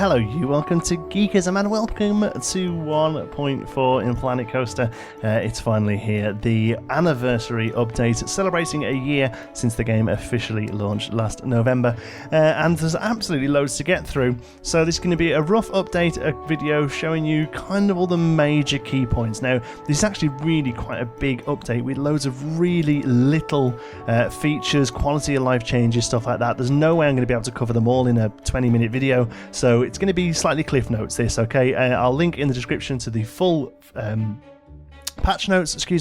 hello you, welcome to Geekism and welcome to 1.4 in Planet Coaster. It's finally here, the anniversary update celebrating a year since the game officially launched last November, and there's absolutely loads to get through, so this is going to be a rough update, a video showing you kind of all the major key points. Now this is actually really quite a big update with loads of really little features, quality of life changes, stuff like that. There's no way I'm going to be able to cover them all in a 20-minute video, so it's going to be slightly cliff notes this, okay? I'll link in the description to the full patch notes, so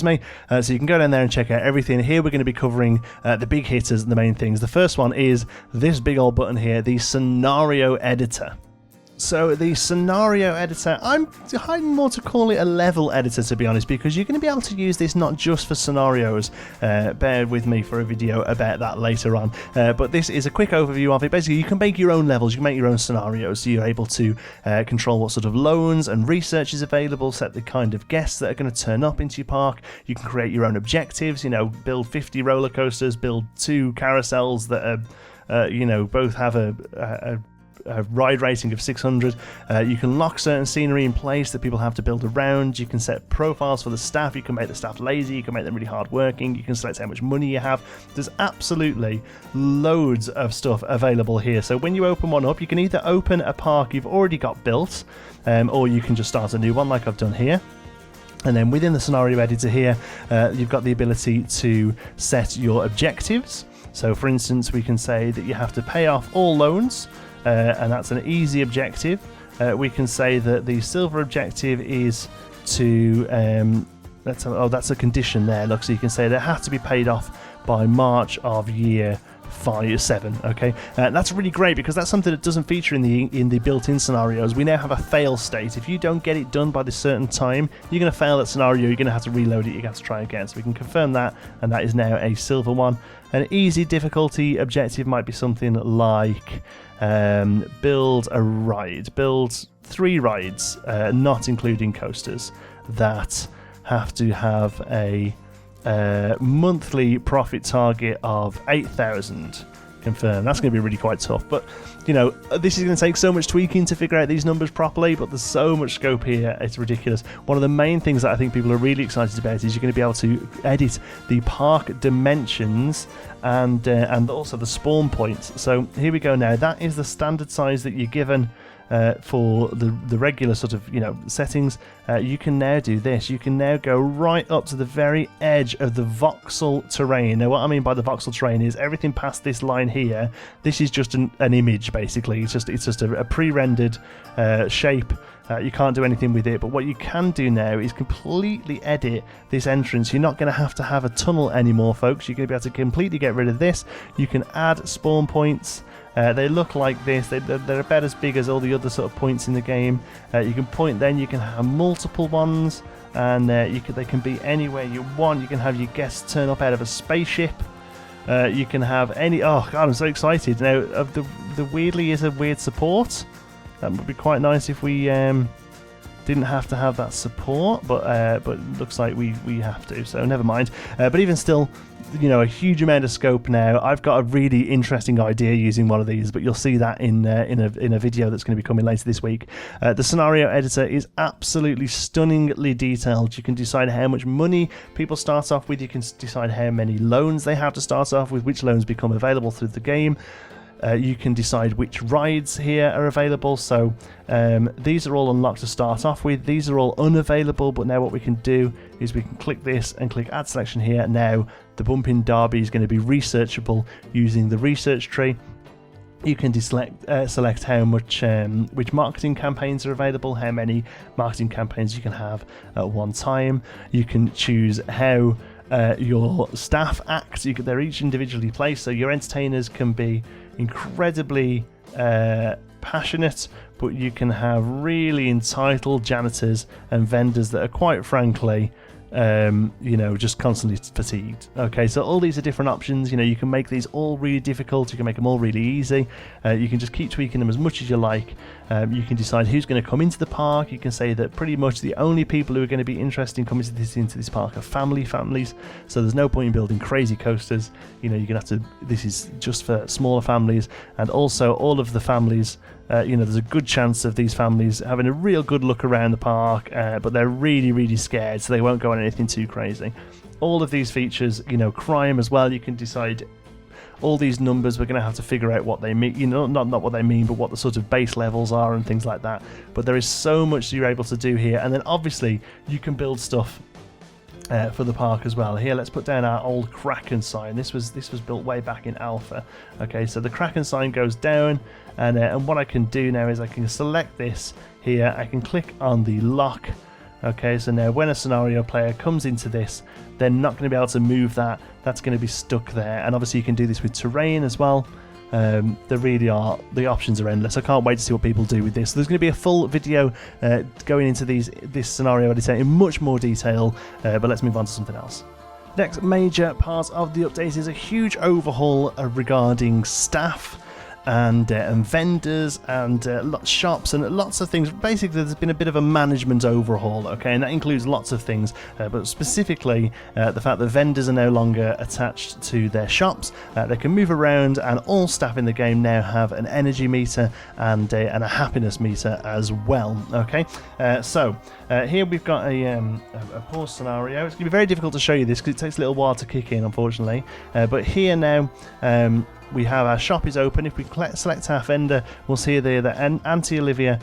you can go down there and check out everything. Here we're going to be covering the big hitters and the main things. The first one is this big old button here, the scenario editor. So the scenario editor, I'm more to call it a level editor, to be honest, because you're going to be able to use this not just for scenarios. Bear with me for a video about that later on. But this is a quick overview of it. Basically, you can make your own levels, you can make your own scenarios, so you're able to control what sort of loans and research is available, set the kind of guests that are going to turn up into your park. You can create your own objectives, build 50 roller coasters, build 2 carousels that are, both have a ride rating of 600. You can lock certain scenery in place that people have to build around. You can set profiles for the staff. You can make the staff lazy. You can make them really hard working. You can select how much money you have. There's absolutely loads of stuff available here. So when you open one up, you can either open a park you've already got built, or you can just start a new one like I've done here. And then within the scenario editor here, you've got the ability to set your objectives. So for instance, we can say that you have to pay off all loans, and that's an easy objective. We can say that the silver objective is to that's a condition there. Look, so you can say they have to be paid off by March of year 7. Okay, that's really great because that's something that doesn't feature in the built-in scenarios. We now have a fail state. If you don't get it done by this certain time, you're going to fail that scenario. You're going to have to reload it. You have to try again. So we can confirm that, and that is now a silver one. An easy difficulty objective might be something like build a ride, build 3 rides, not including coasters, that have to have a monthly profit target of 8,000. Confirm. That's going to be really quite tough, but this is going to take so much tweaking to figure out these numbers properly, but there's so much scope here, it's ridiculous. One of the main things that I think people are really excited about is you're going to be able to edit the park dimensions and also the spawn points. So here we go now. That is the standard size that you're given for the regular sort of settings. You can now do this. You can now go right up to the very edge of the voxel terrain. Now what I mean by the voxel terrain is everything past this line here. This is just an image basically. It's just a pre-rendered shape. You can't do anything with it, but what you can do now is completely edit this entrance. You're not going to have a tunnel anymore, folks. You're going to be able to completely get rid of this. You can add spawn points. They look like this. They're about as big as all the other sort of points in the game. You can point, then you can have multiple ones, and they can be anywhere you want. You can have your guests turn up out of a spaceship. You can have any. Oh god, I'm so excited now. The weirdly is a weird support. That would be quite nice if we didn't have to have that support, but it looks like we have to, so never mind. But even still, a huge amount of scope now. I've got a really interesting idea using one of these, but you'll see that in a video that's going to be coming later this week. The scenario editor is absolutely stunningly detailed. You can decide how much money people start off with. You can decide how many loans they have to start off with, which loans become available through the game. You can decide which rides here are available, so these are all unlocked to start off with. These are all unavailable, but now what we can do is we can click this and click add selection here. Now the Bumpin' Derby is going to be researchable using the research tree. You can select how much, which marketing campaigns are available, how many marketing campaigns you can have at one time. You can choose how your staff act. They're each individually placed, so your entertainers can be incredibly passionate, but you can have really entitled janitors and vendors that are quite frankly just constantly fatigued. Okay, so all these are different options. You can make these all really difficult, you can make them all really easy. You can just keep tweaking them as much as you like. You can decide who's going to come into the park. You can say that pretty much the only people who are going to be interested in coming into this park are families, so there's no point in building crazy coasters. You're going to have to, this is just for smaller families, and also all of the families you know, there's a good chance of these families having a real good look around the park, but they're really, really scared, so they won't go on anything too crazy. All of these features, you know, crime as well, you can decide all these numbers, we're going to have to figure out what they mean, you know, not what they mean, but what the sort of base levels are and things like that. But there is so much you're able to do here, and then obviously you can build stuff for the park as well. Here, let's put down our old Kraken sign. This was built way back in Alpha. Okay, so the Kraken sign goes down, and what I can do now is I can select this here. I can click on the lock. Okay, so now when a scenario player comes into this, they're not going to be able to move that. That's going to be stuck there. And obviously you can do this with terrain as well. There really are, the options are endless. I can't wait to see what people do with this. So there's going to be a full video going into this scenario editor in much more detail, but let's move on to something else. Next major part of the update is a huge overhaul regarding staff and vendors and shops and lots of things. Basically, there's been a bit of a management overhaul, okay, and that includes lots of things, but specifically the fact that vendors are no longer attached to their shops. They can move around, and all staff in the game now have an energy meter and a happiness meter as well. Okay, so here we've got a pause scenario. It's going to be very difficult to show you this because it takes a little while to kick in, unfortunately, but here now we have our shop is open. If we select our vendor, we'll see there that Auntie Olivia,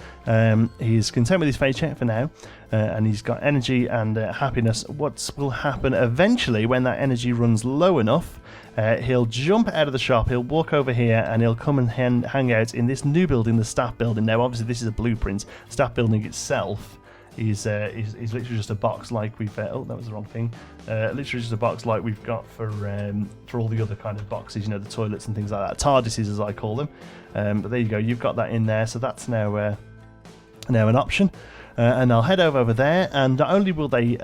he's content with his paycheck for now, and he's got energy and happiness. What will happen eventually when that energy runs low enough, he'll jump out of the shop, he'll walk over here, and he'll come and hang out in this new building, the staff building. Now, obviously, this is a blueprint. Staff building itself is literally just a box like we've oh, that was the wrong thing. Literally just a box like we've got for all the other kind of boxes, you know, the toilets and things like that, TARDISes as I call them. But there you go, you've got that in there, so that's now an option. And I'll head over there, and not only will they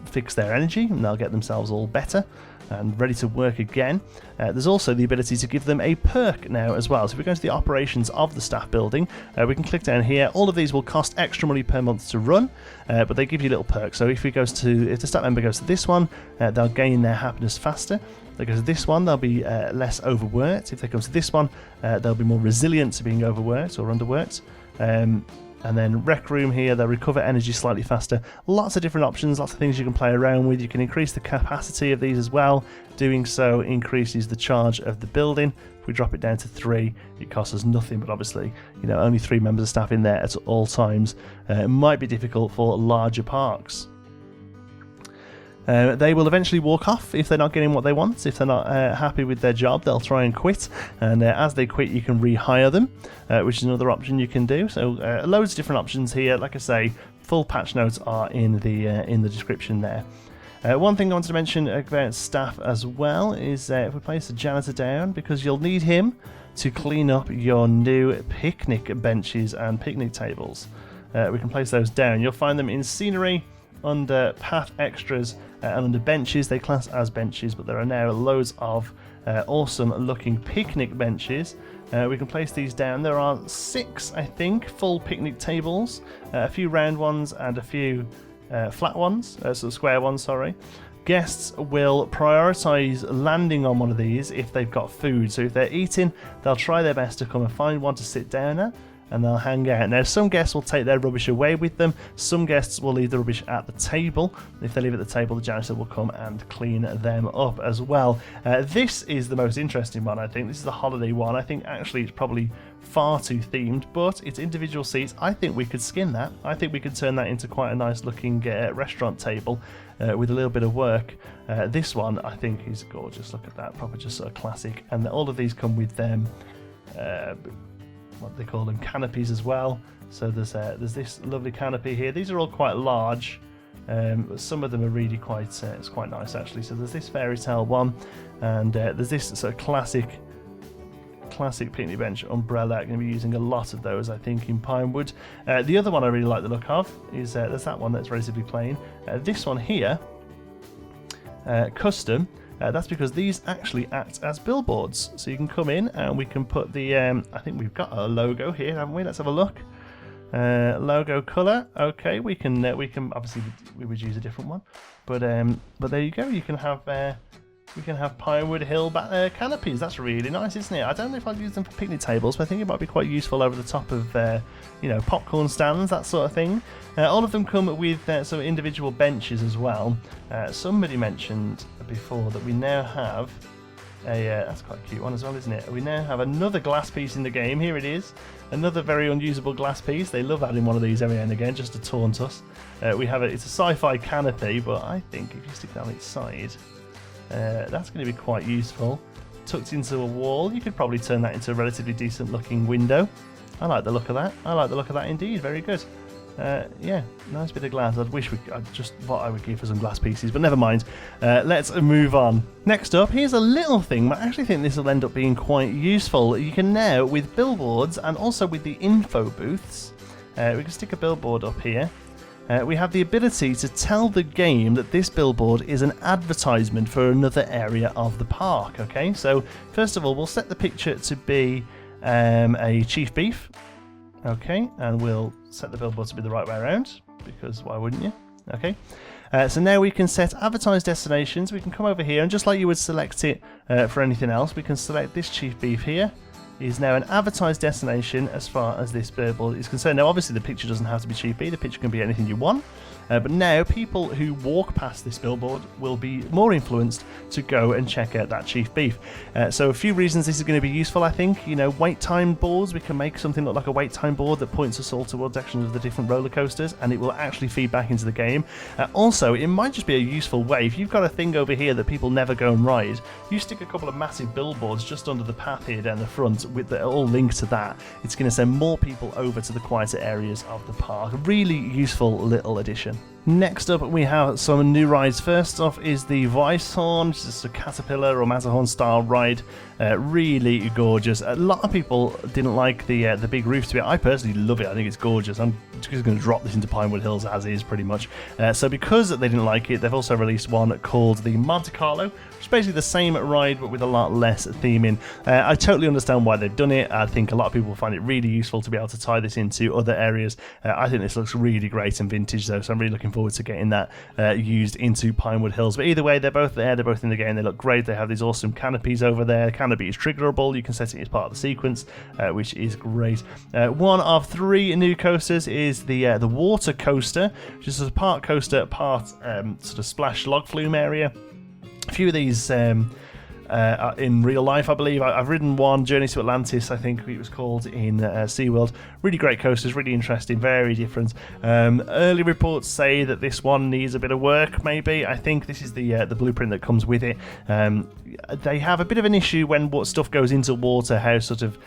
fix their energy and they'll get themselves all better and ready to work again, there's also the ability to give them a perk now as well. So if we go to the operations of the staff building, we can click down here. All of these will cost extra money per month to run, but they give you little perks. So if the staff member goes to this one, they'll gain their happiness faster. If they go to this one, they'll be less overworked. If they go to this one, they'll be more resilient to being overworked or underworked. And then Rec Room here, they'll recover energy slightly faster. Lots of different options, lots of things you can play around with. You can increase the capacity of these as well. Doing so increases the charge of the building. If we drop it down to 3, it costs us nothing, but obviously, you know, only 3 members of staff in there at all times. It might be difficult for larger parks. They will eventually walk off if they're not getting what they want. If they're not happy with their job, they'll try and quit, and as they quit, you can rehire them, which is another option you can do. So loads of different options here. Like I say, full patch notes are in the description there. One thing I wanted to mention about staff as well is if we place the janitor down, because you'll need him to clean up your new picnic benches and picnic tables. We can place those down. You'll find them in scenery, under path extras, and under benches. They class as benches, but there are now loads of awesome looking picnic benches. We can place these down. There are 6, I think, full picnic tables, a few round ones and a few flat ones, so square ones, sorry. Guests will prioritise landing on one of these if they've got food. So if they're eating, they'll try their best to come and find one to sit down at, and they'll hang out. Now, some guests will take their rubbish away with them. Some guests will leave the rubbish at the table. If they leave it at the table, the janitor will come and clean them up as well. This is the most interesting one, I think. This is the holiday one. I think actually it's probably far too themed, but it's individual seats. I think we could skin that. I think we could turn that into quite a nice looking restaurant table with a little bit of work. This one, I think, is gorgeous. Look at that, proper just sort of classic. And all of these come with them. What they call them, canopies as well. So there's this lovely canopy here. These are all quite large, but some of them are really quite it's quite nice actually. So there's this fairy tale one, and there's this sort of classic picnic bench umbrella. I'm going to be using a lot of those, I think, in Pinewood. The other one I really like the look of is there's that one that's relatively plain. This one here, custom. That's because these actually act as billboards. So you can come in and we can put the, I think we've got a logo here, haven't we? Let's have a look. Logo colour. Okay, we can obviously we would use a different one, but there you go. You can have We can have Pinewood Hill canopies. That's really nice, isn't it? I don't know if I'd use them for picnic tables, but I think it might be quite useful over the top of, popcorn stands, that sort of thing. All of them come with some individual benches as well. Somebody mentioned before that we now have that's quite a cute one as well, isn't it? We now have another glass piece in the game. Here it is. Another very unusable glass piece. They love adding one of these every now and again just to taunt us. It's a sci-fi canopy, but I think if you stick it on its side, that's going to be quite useful. Tucked into a wall, you could probably turn that into a relatively decent looking window. I like the look of that. I like the look of that indeed. Very good. Nice bit of glass. I just thought I would give for some glass pieces, but never mind. Let's move on. Next up, here's a little thing, but I actually think this will end up being quite useful. You can now, with billboards and also with the info booths, we can stick a billboard up here. We have the ability to tell the game that this billboard is an advertisement for another area of the park. Okay, so first of all, we'll set the picture to be a chief beef. Okay, and we'll set the billboard to be the right way around, because why wouldn't you? Okay, so now we can set Advertise Destinations. We can come over here, and just like you would select it for anything else, we can select this chief beef here. It is now an advertised destination as far as this billboard is concerned. Now, obviously, the picture doesn't have to be chief beef. The picture can be anything you want. But now people who walk past this billboard will be more influenced to go and check out that chief beef. So a few reasons this is going to be useful, I think. Wait time boards. We can make something look like a wait time board that points us all towards sections of the different roller coasters, and it will actually feed back into the game. Also, it might just be a useful way. If you've got a thing over here that people never go and ride, you stick a couple of massive billboards just under the path here down the front with all linked to that. It's going to send more people over to the quieter areas of the park. A really useful little addition. Next up, we have some new rides. First off is the Weisshorn, which is a Caterpillar or Matterhorn style ride. Really gorgeous. A lot of people didn't like the big roof to it. I personally love it. I think it's gorgeous. I'm just going to drop this into Pinewood Hills as is, pretty much. So because they didn't like it, they've also released one called the Montecarlo, which is basically the same ride but with a lot less theming. I totally understand why they've done it. I think a lot of people will find it really useful to be able to tie this into other areas. I think this looks really great and vintage though, so I'm really looking forward to getting that used into Pinewood Hills. But either way, they're both there, they're both in the game, they look great. They have these awesome canopies over there. Canopy is triggerable, you can set it as part of the sequence, which is great. One of 3 new coasters is the water coaster, which is a part coaster, part sort of splash log flume area. A few of these in real life, I believe. I've ridden one, Journey to Atlantis, I think it was called, in SeaWorld. Really great coasters, really interesting, very different. Early reports say that this one needs a bit of work, maybe. I think this is the blueprint that comes with it. They have a bit of an issue when stuff goes into water, how sort of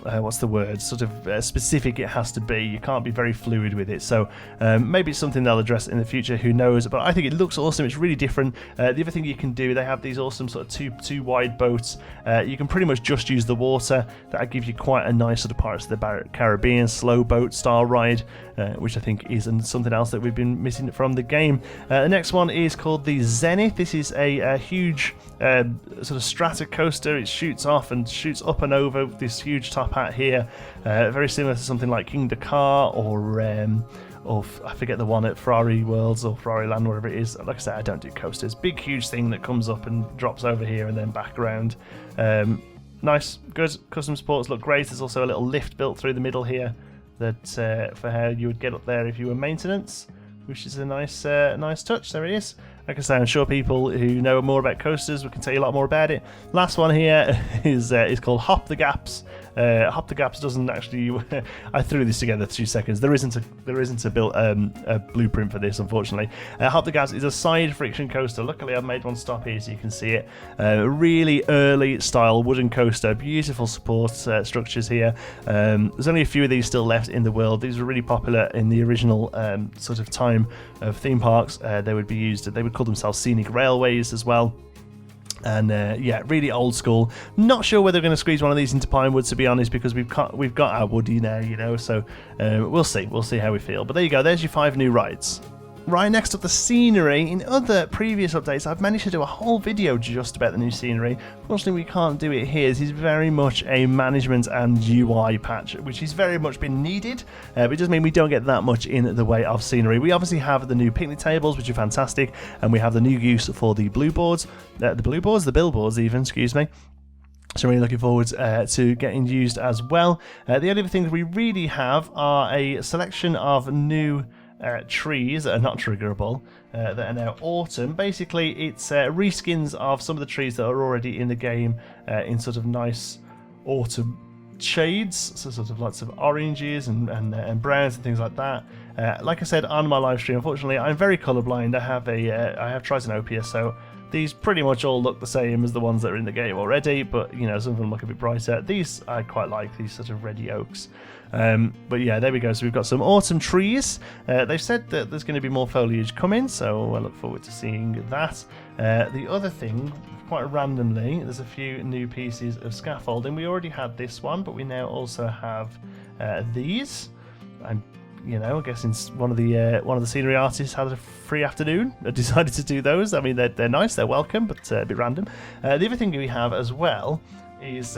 what's the word, sort of specific it has to be. You can't be very fluid with it, so maybe it's something they'll address in the future, who knows. But I think it looks awesome, it's really different. The other thing you can do, they have these awesome sort of two wide boats. You can pretty much just use the water. That'll give you quite a nice sort of Pirates of the Caribbean slow boat style ride, which I think is something else that we've been missing from the game. The next one is called the Zenith. This is a huge sort of strata coaster. It shoots off and shoots up and over this huge top hat here, very similar to something like King Dakar or I forget the one at Ferrari Worlds or Ferrari Land, wherever it is. Like I said, I don't do coasters. Big huge thing that comes up and drops over here and then back around. Nice, good. Custom supports look great. There's also a little lift built through the middle here that for how you would get up there if you were maintenance, which is a nice touch. There it is. Like I say, I'm sure people who know more about coasters can tell you a lot more about it. Last one here is called Hop the Gaps. Hop the Gaps doesn't actually. I threw this together 2 seconds. There isn't a built a blueprint for this, unfortunately. Hop the Gaps is a side friction coaster. Luckily, I've made one stop here so you can see it. Really early style wooden coaster. Beautiful support structures here. There's only a few of these still left in the world. These were really popular in the original sort of time of theme parks. They would be used. They would call themselves scenic railways as well. And yeah, really old school. Not sure whether we're going to squeeze one of these into Pinewood, to be honest, because we've got our Woody now, so we'll see how we feel. But there you go, there's your 5 new rides. Right, next up, the scenery. In other previous updates, I've managed to do a whole video just about the new scenery. Unfortunately, we can't do it here. This is very much a management and UI patch, which has very much been needed, but it does mean we don't get that much in the way of scenery. We obviously have the new picnic tables, which are fantastic, and we have the new use for the billboards even, excuse me. So really looking forward to getting used as well. The only other things we really have are a selection of new trees that are not triggerable, that are now autumn. Basically, it's reskins of some of the trees that are already in the game in sort of nice autumn shades, so sort of lots of oranges and browns and things like that. Like I said on my live stream, unfortunately, I'm very colourblind. I have tritanopia, so these pretty much all look the same as the ones that are in the game already, but you know, some of them look a bit brighter. These I quite like, these sort of reddy oaks. But yeah, there we go. So we've got some autumn trees. They've said that there's going to be more foliage coming, so I look forward to seeing that. The other thing, quite randomly, there's a few new pieces of scaffolding. We already had this one, but we now also have these. You know, I guess one of the scenery artists had a free afternoon and decided to do those. I mean, they're nice, they're welcome, but a bit random. The other thing we have as well is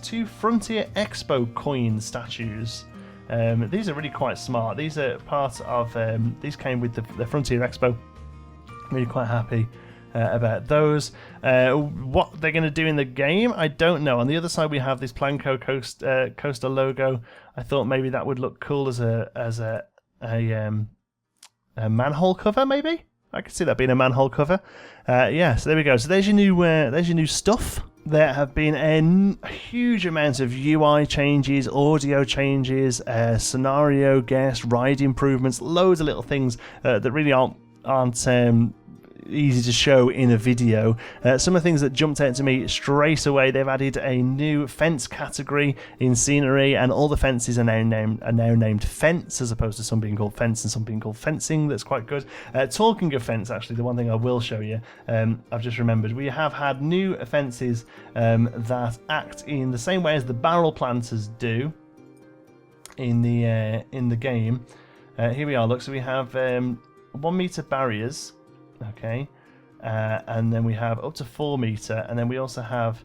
two Frontier Expo coin statues. These are really quite smart. These are part of these came with the Frontier Expo. Really quite happy about those. What they're going to do in the game, I don't know. On the other side, we have this Planco coaster logo. I thought maybe that would look cool as a manhole cover. Maybe I could see that being a manhole cover. Yeah, so there we go. So there's your new stuff. There have been a huge amount of UI changes, audio changes, scenario guest, ride improvements, loads of little things that really aren't easy to show in a video. Some of the things that jumped out to me straight away: they've added a new fence category in scenery, and all the fences are now named fence, as opposed to some being called fence and some being called fencing. That's quite good. Talking of fence, actually, the one thing I will show you, I've just remembered, we have had new fences that act in the same way as the barrel planters do in the game. Here we are. Look, so we have 1 meter barriers. Okay, and then we have up to 4 meter, and then we also have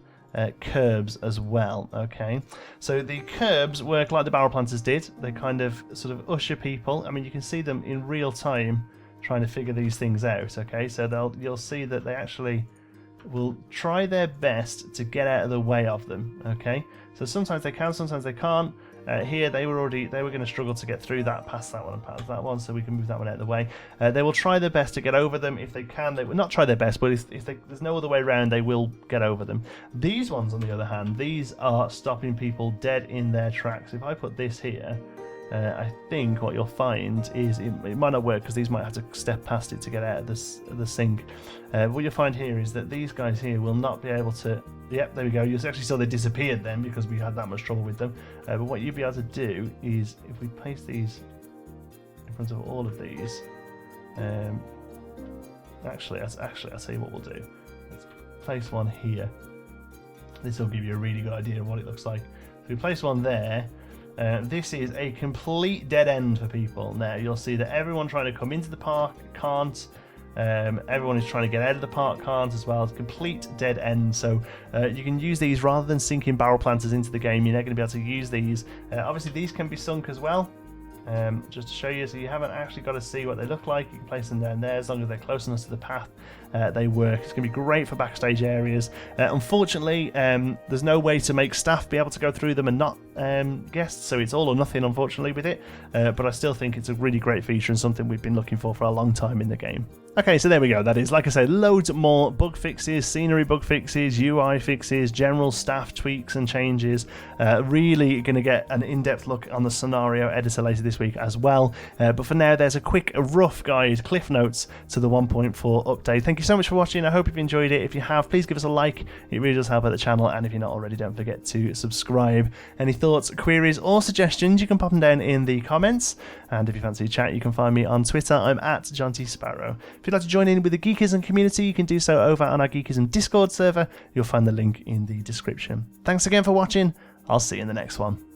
curbs as well. Okay, so the curbs work like the barrel planters did. They kind of sort of usher people. I mean, you can see them in real time trying to figure these things out. Okay, so you'll see that they actually will try their best to get out of the way of them. Okay, so sometimes they can, sometimes they can't. Here they were going to struggle to get through that, past that one and past that one, so we can move that one out of the way. They will try their best to get over them if they can. They will not try their best, but if there's no other way around, they will get over them. These ones, on the other hand, these are stopping people dead in their tracks. If I put this here, I think what you'll find is it might not work because these might have to step past it to get out of the sink. What you'll find here is that these guys here will not be able to. Yep, there we go. You actually saw they disappeared then because we had that much trouble with them. But what you'll be able to do is, if we place these in front of all of these, actually, I'll tell you what we'll do. Let's place one here. This will give you a really good idea of what it looks like. So we place one there. This is a complete dead end for people. Now you'll see that everyone trying to come into the park can't. Everyone who's trying to get out of the park can't as well. It's a complete dead end. So you can use these rather than sinking barrel planters into the game. You're not going to be able to use these. Obviously these can be sunk as well. Just to show you, so you haven't actually got to see what they look like. You can place them down there as long as they're close enough to the path. They work. It's going to be great for backstage areas. Unfortunately, there's no way to make staff be able to go through them and not guests, so it's all or nothing, unfortunately, with it. But I still think it's a really great feature and something we've been looking for a long time in the game. Okay, so there we go. That is, like I said, loads more bug fixes, scenery bug fixes, UI fixes, general staff tweaks and changes. Really going to get an in-depth look on the scenario editor later this week as well. But for now, there's a quick, rough guide, cliff notes to the 1.4 update. Thank you so much for watching. I hope you've enjoyed it. If you have, please give us a like. It really does help out the channel. And if you're not already, don't forget to subscribe. Any thoughts, queries, or suggestions, you can pop them down in the comments. And if you fancy a chat, you can find me on Twitter. I'm at John T. Sparrow. If you'd like to join in with the Geekism community, you can do so over on our Geekism Discord server. You'll find the link in the description. Thanks again for watching. I'll see you in the next one.